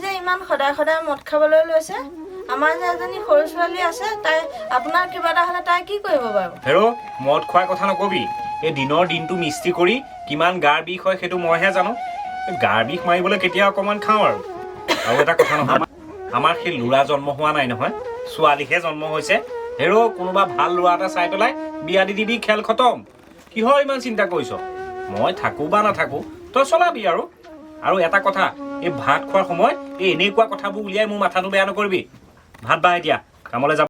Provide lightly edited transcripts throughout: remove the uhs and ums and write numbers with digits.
যে ইমান সদায় সদায় মদ খাবলৈ লৈছে আমাৰ যে এজনী সৰু ছোৱালী আছে তাই আপোনাৰ কিবা এটা হ'লে তাই কি কৰিব বাৰু হেৰো মদ খোৱাৰ কথা নকবি এই দিনৰ দিনটো মিস্ত্ৰী কৰি কিমান গাৰ বিষ হয় সেইটো মইহে জানো গাৰ বিষ মাৰিবলৈ কেতিয়া অকণমান খাওঁ আৰু এটা কথা নহয় আমাৰ সেই ল'ৰা জন্ম হোৱা নাই নহয় ছোৱালীহে জন্ম হৈছে হেৰো কোনোবা ভাল ল'ৰা এটা চাই পেলাই বিয়া দি দিবি খেল খতম কিহৰ ইমান চিন্তা কৰিছ মই থাকো বা নাথাকো তই চলাবি আৰু এটা কথা এই ভাত খোৱাৰ সময় এই এনেকুৱা কথাবোৰ উলিয়াই মোৰ মাথাটো বেয়া নকৰিবি ভাত বাঢ়াই দিয়া কামলৈ যাব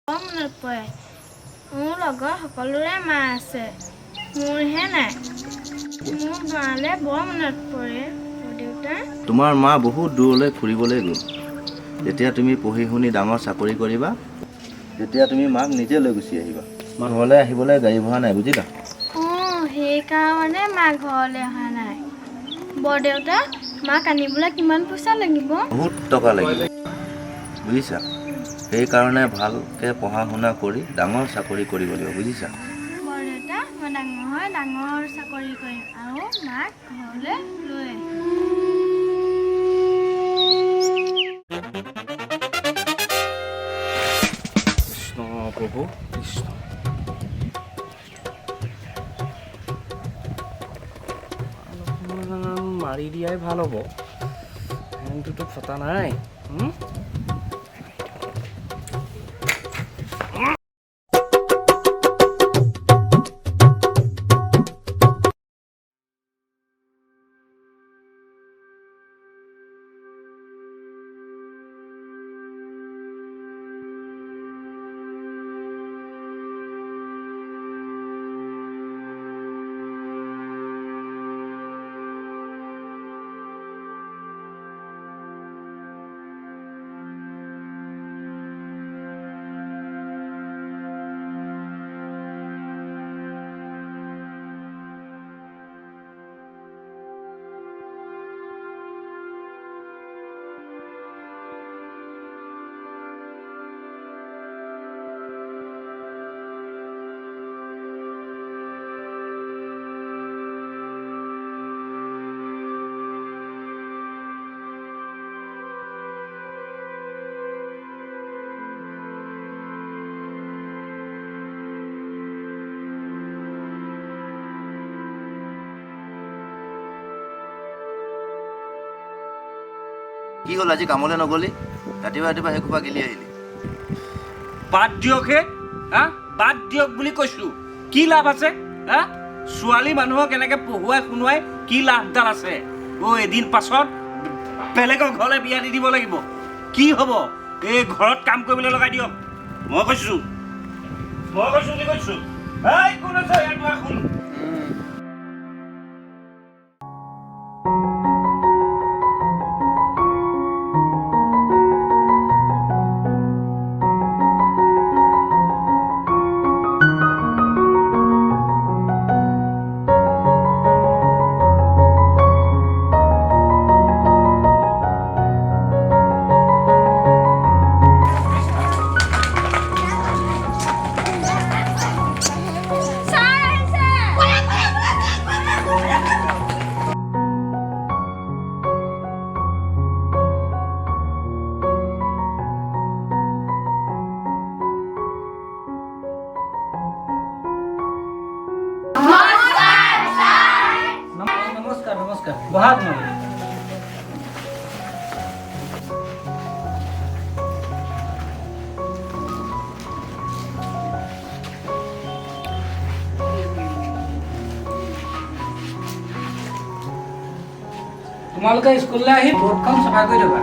মনত পৰে মোৰ লগৰ সকলোৰে মা আছে মোৰহে নাই মোৰ মালে বৰ মনত পৰে দেউতা তোমাৰ মা বহুত দূৰলৈ ফুৰিবলৈ গ'ল যেতিয়া তুমি পঢ়ি শুনি ডাঙৰ চাকৰি কৰিবা তেতিয়া তুমি মাক নিজে লৈ গুচি আহিবা মা ঘৰলৈ আহিবলৈ গাড়ী ভৰা নাই বুজিলা সেইকাৰণে মা ঘৰলৈ অহা নাই বৰদেউতা মাক আনিবলৈ কিমান পইচা লাগিব বহুত টকা লাগিব বুজিছা সেইকাৰণে ভালকৈ পঢ়া শুনা কৰি ডাঙৰ চাকৰি কৰিব লাগিব বুজিছা বৰদেউতা মই ডাঙৰ হৈ ডাঙৰ চাকৰি কৰিম আৰু মাক ঘৰলৈ লৈ আহিম কৃষ্ণ প্ৰভু কৃষ্ণ মাৰি দিয়াই ভাল হ'ব ফেনটোতো ফটা নাই কি হ'ল আজি কামলৈ নগলি ৰাতিপুৱা ৰাতিপুৱা সেইসোপা গেলি আহিলি বাদ দিয়ক হে বাদ দিয়ক বুলি কৈছো কি লাভ আছে ছোৱালী মানুহক এনেকে পঢ়ুৱাই শুনোৱাই কি লাভডাল আছে এদিন পাছত বেলেগৰ ঘৰলৈ বিয়া দি দিব লাগিব কি হ'ব এই ঘৰত কাম কৰিবলৈ লগাই দিয়ক মই কৈছোঁ বুলি কৈছোঁ এই কোন আছে ইয়াত মই শুন নমস্কাৰ বহা তোমালোকে তোমালোকে স্কুললৈ আহি বৰ্ডখন চাফা কৰি থবা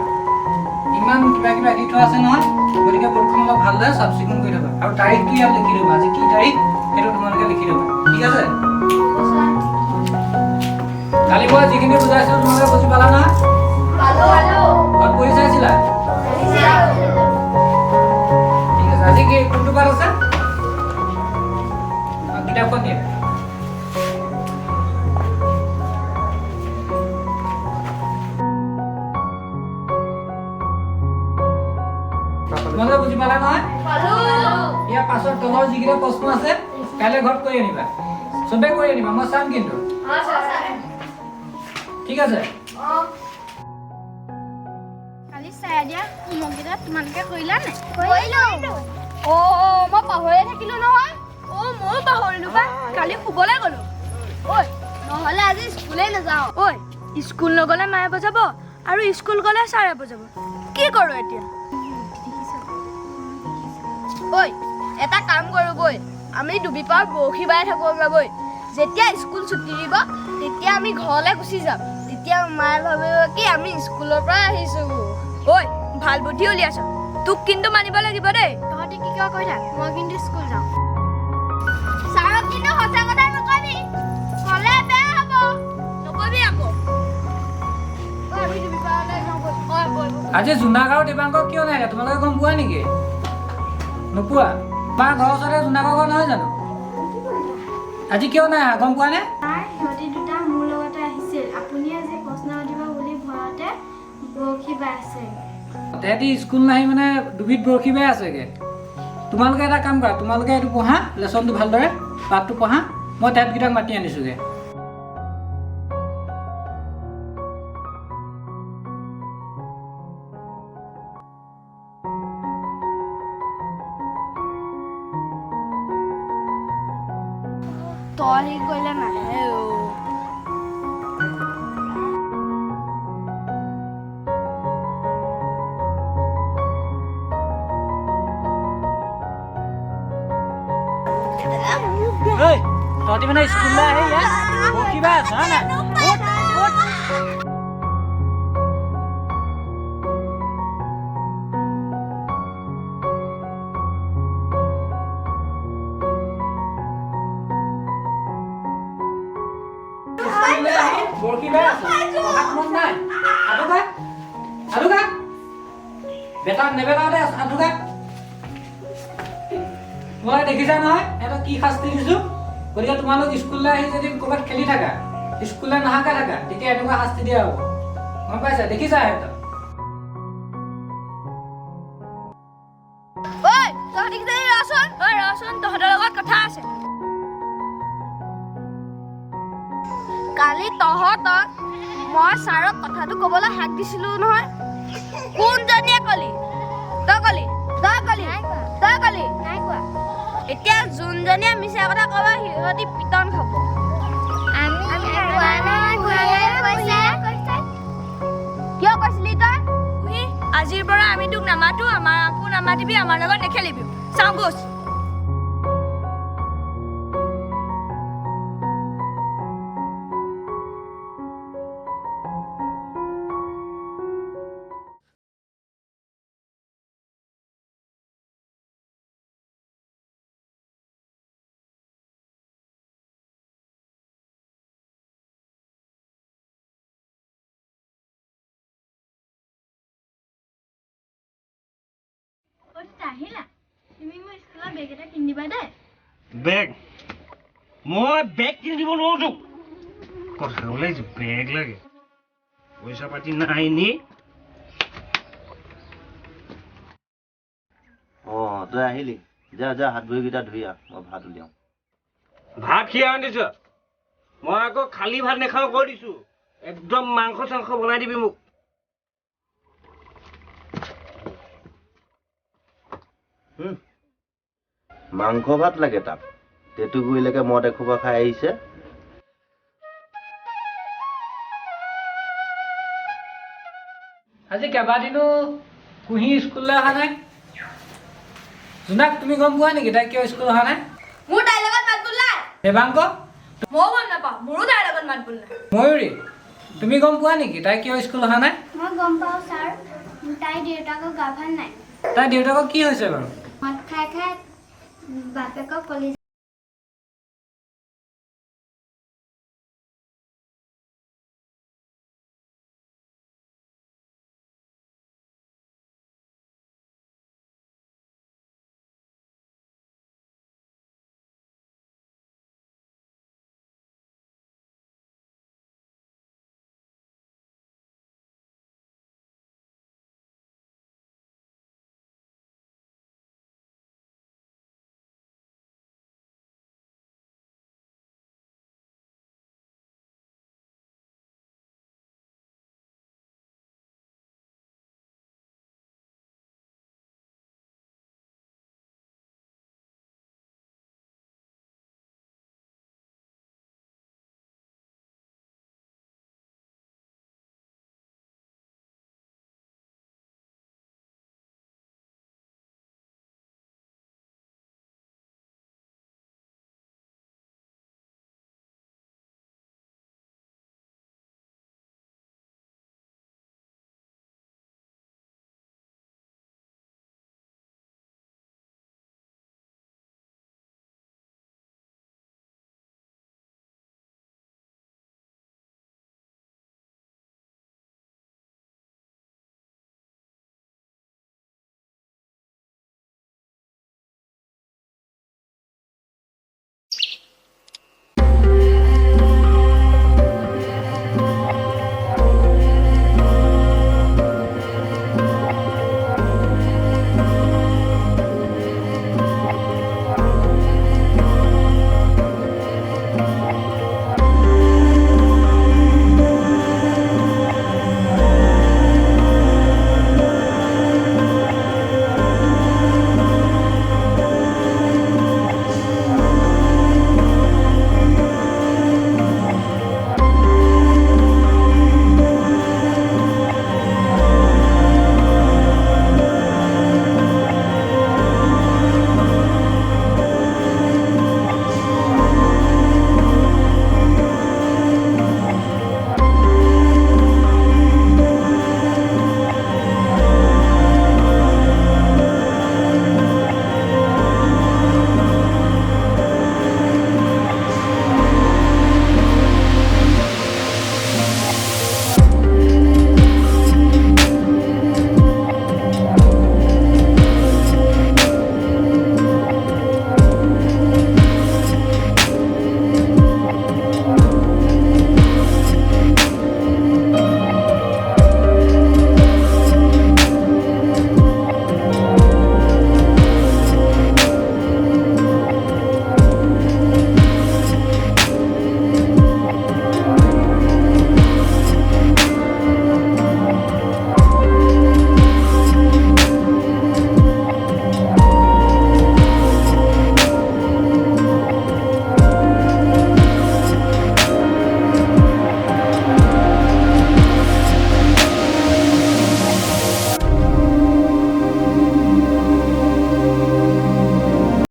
ইমান কিবা কিবা আঁকি থোৱা আছে নহয় গতিকে বৰ্ডখন অলপ ভালদৰে চাফ চিকুণ কৰি থবা আৰু তাৰিখটো ইয়াত লিখি থবা আজি কি তাৰিখ সেইটো তোমালোকে লিখি থবা ঠিক আছে কালি মই যিখিনি বুজাইছিলোঁ তোমালোকে বুজি পালা নহয় ঘৰত পঢ়ি চাইছিলা ঠিক আছে আজি কি কোনটো পাঠ আছে কিতাপখন দিয়ে তোমালোকে বুজি পালা নহয় ইয়াৰ পাছৰ তলৰ যিকেইটা প্ৰশ্ন আছে কাইলৈ ঘৰত কৰি আনিবা চবে কৰি আনিবা মই চাম কিন্তু ঠিক আছে কালি চাই দিয়া হোমৱৰ্ককেইটা তোমালোকে কৰিলা নে মই পাহৰিয়ে থাকিলো নহয় ময়ো পাহৰিলো বা কালি শুবলৈ গ'লো ঐ নহ'লে আজি স্কুলেই নাযাওঁ ঐ স্কুল নগ'লে মায়ে বজাব আৰু স্কুল গ'লে ছাৰে বজাব কি কৰোঁ এতিয়া ঐ এটা কাম কৰোঁ বৈ আমি ডুবিপাৰ বৰশী বাই থাকোঁ বৈ যেতিয়া স্কুল ছুটি দিব তেতিয়া আমি ঘৰলৈ গুচি যাম তেতিয়া মায়ে ভাবিব কি আমি স্কুলৰ পৰা আহিছোঁ ঐ ভাল বুদ্ধি উলিয়াইছ তোক কিন্তু মানিব লাগিব দেই তহঁতি কি কিয় কৈ থাক মই কিন্তু স্কুল যাওঁ ছাৰক কিন্তু সঁচা কথা নকবি ক'লে বেয়া হ'ব নকবি আকৌ আমি ডুবিপাৰলৈ যাওঁ বৈ আজি জোনাগাঁও দিবাংক কিয় নাই তোমালোকে গম পোৱা নেকি নোপোৱা তোমাৰ ঘৰৰ ওচৰতে জোনাগাঁও ঘৰ নহয় জানো আজি কিয় নাই গম পোৱা নে সিহঁতি দুটা মোৰ লগতে আহিছিল আপুনি আজি প্ৰশ্ন সুধিব বুলি ভয়তে বৰশী বাই আছে তেহেঁতি স্কুল নাহি মানে ডুবিত বৰশী বাই আছেগে তোমালোকে এটা কাম কৰা তোমালোকে এইটো পঢ়া লেচনটো ভালদৰে পাঠটো পঢ়া মই তেহেঁতকেইটাক মাতি আনিছোঁগৈ তই হেৰি কৰিলে নাহে তহঁতি মানে স্কুললৈ আহি ইয়াত বৰশী বাই আছ হয় নাই বৰশী বাই আছ পঢ়াত মন নাই আধুকা বেটা নেবেলাওতে আধুকা তোমালোকে দেখিছা নহয় এটা কি শাস্তি দিছোঁ গতিকে তোমালোক স্কুললৈ আহি যদি ক'ৰবাত খেলি থাকা স্কুললৈ নহাকৈ থাকা তেতিয়া এনেকুৱা শাস্তি দিয়া হ'ব গম পাইছা দেখিছা সিহঁতক ঐ তহঁতি ৰচোন তহঁতৰ লগত কথা আছে কালি তহঁতক মই ছাৰক কথাটো ক'বলৈ হাক দিছিলোঁ নহয় কোনজনীয়ে ক'লি তই ক'লি এতিয়া যোনজনীয়ে মিছা কথা ক'ব সিহঁতি পিটন খাব কিয় কৈছিলি তই আজিৰ পৰা আমি তোক নামাতো আমাৰ আকৌ নামাতিবি আমাৰ লগত নেখেলিবি চাওঁ বছ আহিলা তুমি মোৰ স্কুলৰ বেগ এটা কিনি দিবা দেই বেগ মই বেগ কিনি দিব নোৱাৰো তোক কথা ওলাইছো বেগ লাগে পইচা পাতি নাই নি তই আহিলি যা যা হাত ভৰিকেইটা ধুই আহ মই ভাত উলিয়াওঁ ভাত খিয়া আনিছ মই আকৌ খালী ভাত নাখাওঁ কৈ দিছো একদম মাংস চাংস বনাই দিবি মোক মাংস ভাত লাগে তাক টেটুগুৰিলৈকে মদ এখোপা খাই আহিছে আজি কেইবাদিনো কুঁহি স্কুললৈ অহা নাই জোনাক তুমি গম পোৱা নেকি তাই কিয় স্কুল অহা নাই মোৰ তাইৰ লগত মাত বোল নাই দেৱাংক ময়ো গম নাপাওঁ মোৰো তাইৰ লগত মাত বোল নাই ময়ূৰী তুমি গম পোৱা নেকি তাই কিয় স্কুল অহা নাই মই গম পাওঁ ছাৰ তাইৰ দেউতাকৰ গা ভাল নাই তাই দেউতাকক কি হৈছে বাৰু মদ খাই খাই বাপেকক কলিজা